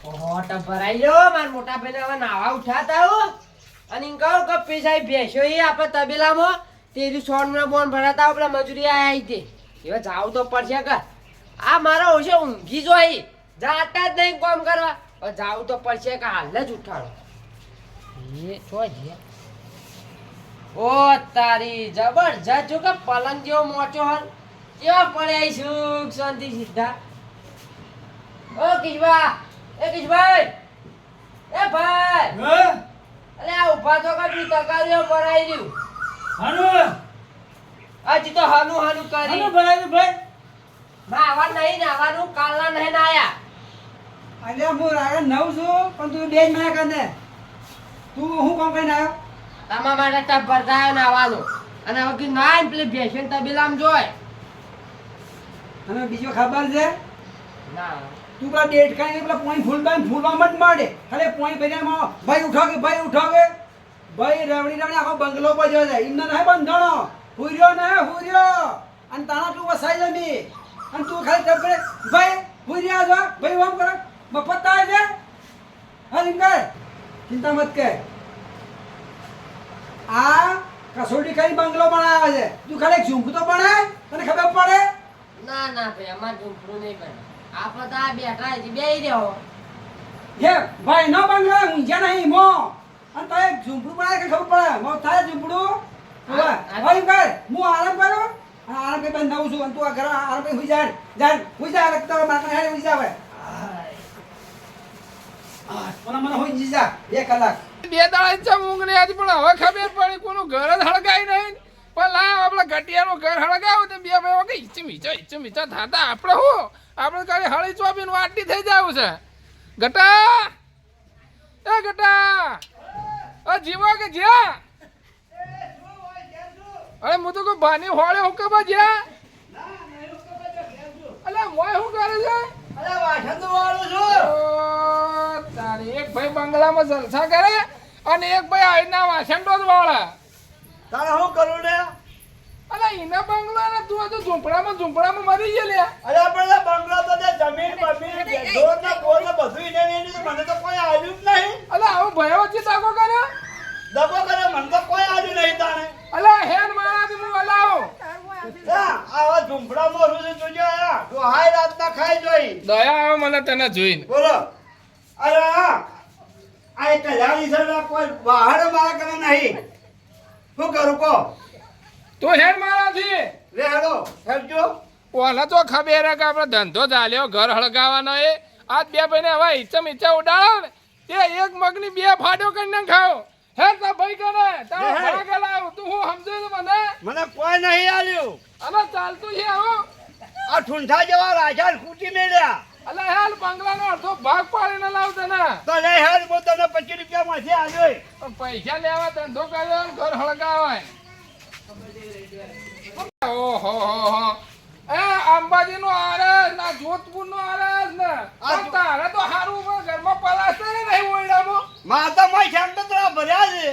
ઓહો ટબ્બર આઈ ગયો માર મોટા ભાઈને હવે નાવા ઉઠાતા હો અને ઇન કહો કે પૈસા ભેસો એ આપણે તબેલામાં તેરી સોનના બોન ભરાતા પેલા મજૂરી આયા તે હવે જાવ તો પડશે કે આ મારો ઓછે ઊંઘી જોઈ જાતા જ નહીં કામ કરવા હવે જાવ તો પડશે કે હાલ જ ઉઠાડો એ છો જે ઓ તારી જબરજસ્ત જો કે પલંગ જેવો મોચો હલ કેવા પડ્યા સુખ શાંતિ સીધા ઓ કિશવા એ કિશભાઈ એ ભાઈ અરે આ ઉભા તો કરી તકારીઓ ભરાઈ રહ્યું હાનો હજી તો હાનું હાનું કરી હાનો ભરાયું ભાઈ નાવા નહીં નાવાનું કાલના નહીં નાયા અલ્યા હું રાગે નવ છું પણ તું બે જ મને કને તું હું કામ કરીને આવ્યો તમારા માટે ટપ ભરતા નાવાનું અને હવે કે ના પેલી ભેસન તબેલામાં જોય અને બીજો ખબર છે ના તું પેલા ડેટ કાઢી પેલા પાણી ફૂલવા મત માંડે ખાલી પાણી ભર્યામાં ભાઈ ઉઠો કે ભાઈ રવડી આખો બંગલો બજ્યો છે એમને નહીં બંધણો હુર્યો ને હુર્યો અને તાણા તું વસાઈ જમી અને તું ખાલી ટપ કરે ભાઈ હુર્યા છો ભાઈ આમ કરે મફત થાય છે હા રીંગર ચિંતા મત કર આ કસોટી કરી બંગલો બનાવ્યો છે તું ખાલી એક ઝુમકું તો બનાય તને ખબર પડે ના ના ભાઈ અમાર ઝૂંપડું નહીં બને આપણે તો આ બેઠા છે બેહી રહ્યો હે ભાઈ નો બંગલો ઊંઝા નહીં મો અને તો એક ઝુંપડું બનાય કે ખબર પડે મો થાય ઝુંપડું ભાઈ કર હું આરામ કરું અને આરામ કરી બંધ નવું છું અને તું આ ઘર આરામ કરી હુઈ જા હુઈ જા લગતા મારા હેડે હુઈ જા હવે મને હુઈ જા 2 કલાક બે દાડા છે ઊંઘ ને આજી પણ હવે ખબર પડી કોનું ઘર જ હળગાઈ નહીં પણ લાવ આપણા ગટિયાનું ઘર હળગાવ તો બે ભાઈ કે ઈચમ ઈચા થાતા આપણે કાલે હળી ચોપીને વાટી થઈ જાવ છે ગટા એ ગટા આ જીવો કે જ્યાં અરે હું તો કોઈ ભાની હોળે હુકવા જ્યાં અલે મોય શું કરે છે અરે વાસણ તો વાળું છું તારી એક ભાઈ બંગલામાં જલસા કરે અને એક ભાઈ આઈના વાસણ તો જ વાળે તારે શું કરું ને અલે ઈના બંગલા ને તું તો ઝૂંપડામાં મરી ગયો લે અરે આપણે બંગલો તો તે જમીન બમીન ઢોર ને બોર ને બધું એને મને તો કોઈ આવ્યું જ નહીં અલે આવો ભયો વચ્ચે દાગો કર્યો દબો કરે મને તો કોઈ આવ્યું નહીં તાણે અલે હેન મારાથી હું અલાવો આવા ઝુંપડામાં રૂજ તુજે આયા તો હાય રાતના ખાઈ જોઈ દયા આવે મને તને જોઈને બોલો અરે આ એક કલ્યાણી સર કોઈ બહાર મારા કરે નહીં શું કરું કો તું હેન મારાથી રે હેડો હેડજો ઓલા તો ખબર હે કે આપણે ધંધો ચાલ્યો ઘર હળગાવાનો એ આજ બે ભાઈને હવે ઈચ્છા ઉડાડો ને તે એક મગની 2 ફાડો કરીને ખાઓ હે તા ભાઈ કરે તારો ભાગ લાવ તું હું સમજે તો મને કોઈ નહીં આલ્યું અલે ચાલતું છે હો આ ઠુંઠા જેવા રાજા કૂટી મેલ્યા અલે હાલ બંગલાનો અડધો ભાગ પાડીને લાવ તને તો લે હેડ હું તને 25 રૂપિયા માંથી આલ્યો પૈસા લેવા ધંધો કર્યો ને ઘર હળગાવાય ઓહો હો એ અંબાજી નો આરસ ના જોધપુર નો આરસ ને આ તારે તો હારું ઘરમાં પલાસ્ટર નહીં ઓયડામાં માતા માં શાંતરા ભર્યા છે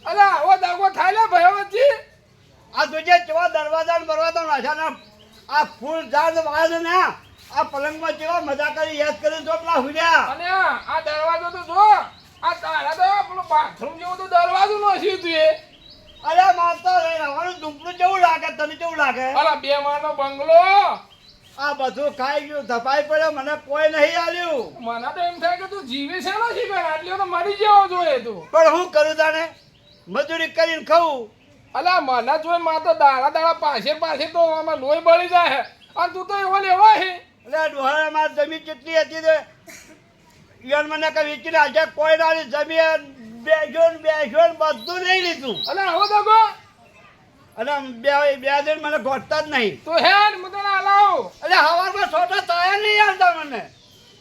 અલા ઓ દાગો થાય લે ભયો વચ્ચે આ તુજે ચવા દરવાજા ને બરવાજા નાશાના આ ફૂલ ઝાડ વાળ ને આ પલંગમાં કેવા મજા કરી યાદ કરી તો પેલા હુડ્યા અને આ દરવાજો તો જો આ તારા તો પેલો બાથરૂમ જેવો તો દરવાજો નસી તું એ અરે માતા રે રવાનું દુપડું કેવું લાગે તને કેવું લાગે અલા 2 માળનો બંગલો આ બધું ખાઈ ગયું ધપાઈ પડ્યો મને કોઈ નહીં આલ્યું મને તો એમ થાય કે તું જીવે છે ને શીખર આટલી તો મરી જવો જોઈએ તું પણ હું કરું તાને મજૂરી કરીને ખાઉં અલા મને જોઈ માં તો દાડા પાસે તો આમાં લોહી બળી જાય અને તું તો એવો લેવો હે એટલે ડોહાણા માં જમીન કેટલી હતી તે ઈવન મને કઈ વેચીને આજે કોઈ નાની જમીન બેસો બધું લઈ લીધું અલા આવો દગો અને બે દિન મને ગોઠતા જ નહીં તો હેડ હું તને હલાવ એટલે હવારમાં છોટા તૈયાર નહીં આવતા મને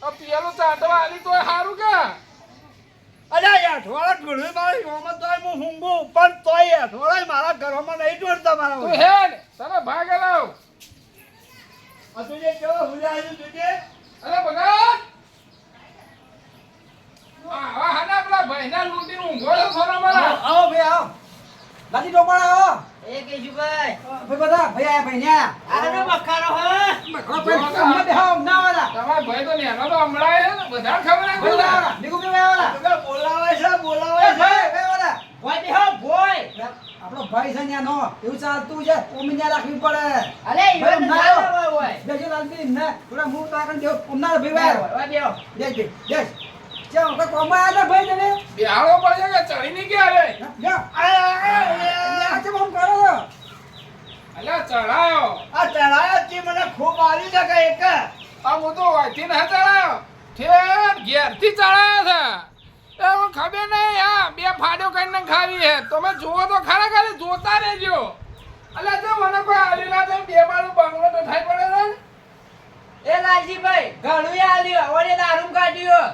આ પેલું ચાટવા આલી તોય સારું કે અરે અઠવાડા ઘણું મારી મોહમ્મદ તોય હું હુંગું પણ તોય અઠવાડા મારા ઘરોમાં નહીં જોડતા તો મારા હેડ તને ભાગ હલાવ આ તુજે કેવો હુજાયું તુજે અરે ભગત આ હાના પેલા ભાઈના લૂંટીને ઊંઘો છો સોના મારા આવો ભાઈ આવો દાદી ટોપાણા આવો એ કેશુભાઈ ભાઈ બધા ભાઈ આયા ભાઈ ન્યા તારો બખારો હા બકરો ભાઈ તમને બેહાવ ના વાળા તમારા ભાઈ તો નેનો તો હમણાં છે ને, બધા ખબર બોલ છે. વાળા નીકુ કે વાળા બોલાવે છે એ ભાઈ બે વાળા ભોય બેહો ભોય આપણો ભાઈ છે ન્યા નો એવું ચાલતું છે ઓમિન્યા રાખવી પડે અરે ઈવન ના હોય દેજો લાલબી ને થોડા મું તાકન દેવ ઉમનાર ભીવા ઓય બેહો દેખ દેખ દેખ ચાલ કે કોમા આલે ભાઈ તને બેહાડો પડશે કે ચડી નહીં ગયા રે. જા આ ચમ હમ કરો છો અલ્યા ચડાયો. આ ચડાયો તી મને ખૂબ આલી છે કે એક આ હું તો વાંચી ના ચડાયો. ઠેર ઘેરથી ચડાયો છે. એ હું ખબર નહીં હા બે ફાડ્યો કરીને ખાવી હે. તમે જુઓ તો ખરા ખાલી જોતા રહેજો. અલ્યા જો મને કોઈ આલી ના તો બે મારું બંગલો તો થાય પડે છે ને. એ લાલજીભાઈ ઘણું આલ્યો ઓરે દારૂ કાઢ્યો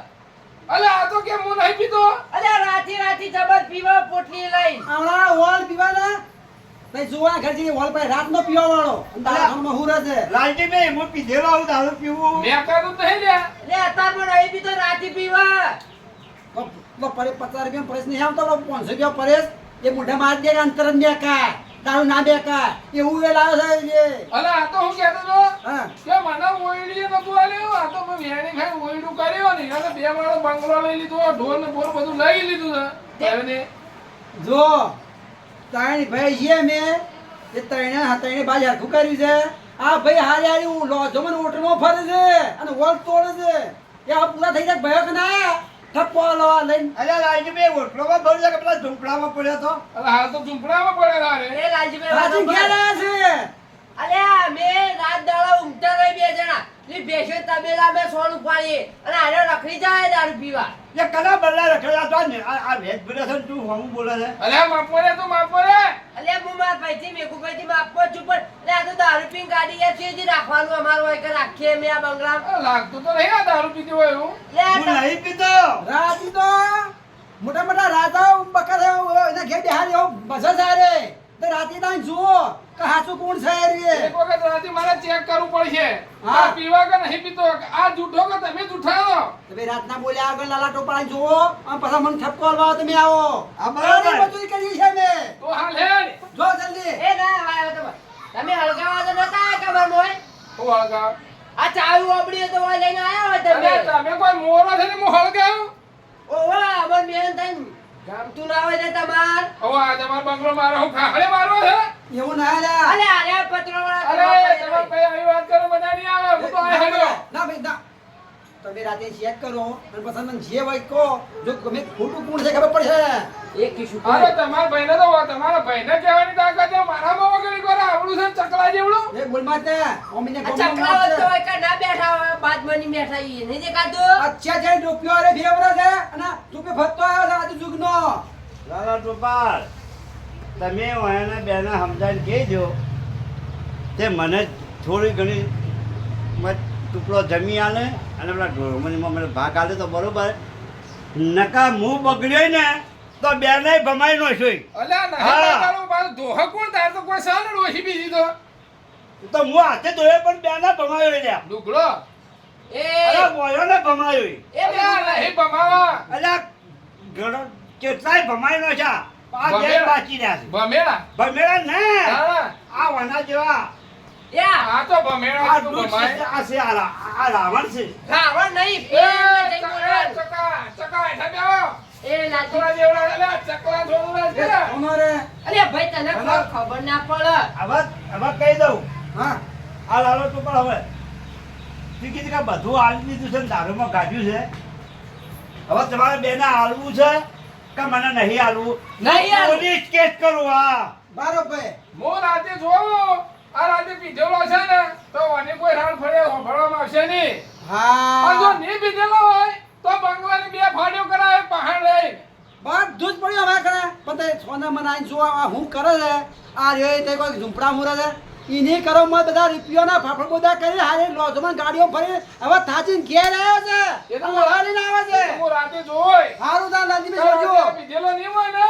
અલ્યા આ તો કે હું નહીં પીતો. અરે રાતી જબર પીવા પોટલી લઈ આવડા વોલ પીવાના તઈ જોવા ઘરજી વોલ પર રાત નો પીવા વાળો દારૂ માં હુરા છે લાલજીભાઈ હું પીધેલો આવું દારૂ પીવું મેં કરું નહીં લ્યા. લે અત્યારમાં નહીં પીતો રાતી પીવા તો પરે 50 રૂપિયા પરેશ નહીં આવતો 500 રૂપિયા પરેશ એ મોઢા માર દે અંતર જ બેકા દારૂ ના બેકા એવું એ લાવ્યો છે એ અલ્યા આ તો હું કહેતો હતો હા કે મને ઓયડીએ નતું આલ્યું. આ તો મેં વેણી ખાઈ ઓયડું કર્યો ને અને બે માળો બંગલો લઈ લીધો ઢોર ને બોર બધું લઈ લીધું છે. હવે જો તાણી ભાઈ છે મે એ તણે બાજ હરખું કર્યું છે આ ભાઈ હારી હારી હું લોજો મને ઓટમાં ફરે છે અને વોલ તોડે છે એ આ પૂરા થઈ જાય ભયો કે ના થપ્પો લો લઈને અરે લાલજીભાઈ ઓટલોમાં ભર છે કે પેલા ઝૂંપડામાં પડ્યો તો અરે હાલ તો ઝૂંપડામાં પડેલા રે. એ લાલજીભાઈ રાજી ઘેર આવ્યા છે અલ્યા મે રાત દાડા ઊંઘતા રહી બે જણા લી ભેંસો તબેલા મે સોન ઉપાડી અને આને રખડી જાય દારૂ પીવા એ કલા બલ્લા રખડ્યા તો ને આ ભેંસ ભરે છે તું હમ બોલે છે અલ્યા માપો રે તું માપો રે. અલ્યા હું માર ભાઈથી મેકુભાઈથી માપો છું પણ અલ્યા આ તો દારૂ પીને ગાડી ગયા છે જે રાખવાનું અમારું હોય કે રાખીએ મે આ બંગલા આ લાગતું તો નહીં આ દારૂ પીતી હોય એવું. નહીં પીતો રાજી તો મોટા મોટા રાજા બકા છે એના ઘેર બેહાર એવો બસા સારે તો રાતી તાણ જુઓ કે હાચું કોણ છે એ રે એક વખત રાતે મારે ચેક કરવું પડશે. હા. આ પીવા કે નહીં પીતો આ જૂઠો કે તમે જૂઠાઓ. તમે રાતના બોલ્યા આગળ લાલા ટોપરા જુઓ અને પછી મને ઠપકો આલવા તમે આવો આ બરાબર. આની મજૂરી કરી છે મે તો હાલ હેડ. જો જલ્દી એ ના વાયો તો તમે હલગાવા તો નતા આયા કમર મોય હું હળગાવ. આ ચાવી ઓબડી તો ઓય લઈને આયા હોય તમે અલ્યા તમે કોઈ મોરો છે ને હું હળગાવ. ઓવા અમર મેન તન ગામતું ના હોય ને તમાર હવે આ તમારો બંગલો મારો હું ખાખડે મારવો છે. એવું ના લ્યા અલે અરે પત્રો વાળા અરે તમારે કઈ આવી વાત કરો બધા નહીં આવે. હું તો આ હેડ્યો. ના ભાઈ ના તમે રાતે ચેક કરો અને પછી મને જે હોય કહો જો ગમે ખોટું કોણ છે ખબર પડશે એક કિશુ અરે તમારા ભાઈને તો તમારા ભાઈને કહેવાની તાકાત છે. મારામાં વગર કરે આવડું છે ને ચકલા જેવડું. એ બોલ માતે ઓમીને આ ચકલાવત તો હોય કે ના બેઠા હોય બાદમાની બેઠા ઈ નહીં દેખાતું અચ્છા છે રૂપિયો રે ભેવરા છે અને તું પે ફરતો આવ્યો છે આજુ જુગનો લાલા ટોપાલ તમે એને બેને સમજાવીને કહેજો તે મને થોડી ઘણી ટુકડો જમી આલે અને પેલા ઢોરમણીમાં મને ભાગ આલે તો બરોબર નકા મું બગડ્યો ને તો બેને ભમાઈ નો જોઈ અલ્યા નહીં હા. તારું મારું દોહ કોણ તાર તો કોઈ સાલ ડોહી બીજી તો હું હાથે ધોયો પણ બેને ભમાયો લ્યા લુગડો. એ અરે બોયો ને ભમાયો એ અલ્યા નહીં ભમાવા. અલ્યા ઘણો કેટલાય ભમાઈ નો છે આ બે ભમેડા. બાકી રહ્યા છે ભમેડા. ભમેડા ને હા. આ વના જેવા યા આ તો ભમેડા આ તું દૂધ ભમાય. છે, આ છે આ રાવણ છે રાવણ નહીં એ પેલા જઈ ચકા બોલવાનું. ચકા હેઠા બેહો. એ લાજી ચકલા જેવડા અલ્યા ચકલા થોડું રાજ કરે. અમારે અરે ભાઈ તને ખબર ના પડે હવે કહી દઉં હા આ લાલો તો પણ હવે તું કીધું કે બધું આલી દીધું છે ને દારૂમાં કાઢ્યું છે હવે તમારે બેને હાલવું છે કે મને નહીં હાલવું નહીં હાલવું. પોલીસ કેસ કરું હા બરોબર હું રાતે જોઉં આ રાતે પીધેલો છે ને તો મને કોઈ રાડ ફળે સાંભળવામાં આવશે નહીં. અને જો હા નહીં પીધેલો હોય તો બંગલાની બે ફાડ્યો કરાવે પહાડ લઈ. બધું જ પડ્યું હવે કરે પણ તે સોના મને આઈને જો આ હું કરે છે આ રે તે કોઈ ઝૂંપડા મુરે છે ઈને કરો માં બધા રૂપિયોના ફાફડ બોદા કરી હારે લોજમાં ગાડીઓ ફરી હવે થાચીને ઘેર આવ્યો છે એ તો લડાડીને આવે છે હું રાતે જોઈ હારું તા લાલજી તો જોજો રાતે પીધેલો નહીં હોય ને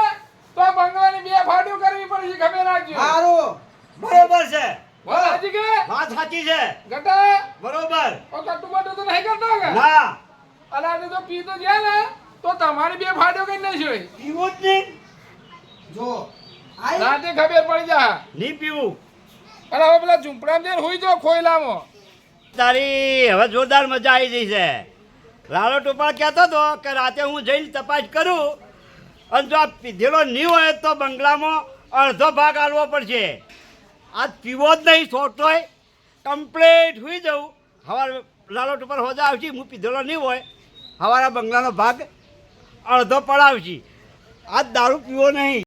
તો બંગલાની બે ફાડ્યો કરવી પડશે ખબર રાખજો. હારું બરોબર છે વાત સાચી કે વાત સાચી છે ગટા બરોબર ઓ કટુ બટુ તો નહીં કરતો કે ના અને આજે તો પીતો જાય ને તો તમારી બે ફાડ્યો કઈ નહીં જોઈ. પીવું જ નહીં જો આઈ રાતે ખબર પડી જા. નહીં પીવું અને હવે પેલા ઝૂંપડામાં જઈને હુઈ જાઓ ખોયલામાં. તારી હવે જોરદાર મજા આવી જઈ છે. લાલો ટોપાળ કહેતો હતો કે રાતે હું જઈને તપાસ કરું અને જો આ પીધેલો નહીં હોય તો બંગલામાં અડધો ભાગ આલવો પડશે. આ પીવો જ નહીં છોડતોય કમ્પ્લીટ સુઈ જવું. સવાર લાલો ટોપાળ હોજા આવશે, હું પીધેલો નહીં હોય સવારે બંગલાનો ભાગ અડધો પડાવશે. આ દારૂ પીવો નહીં.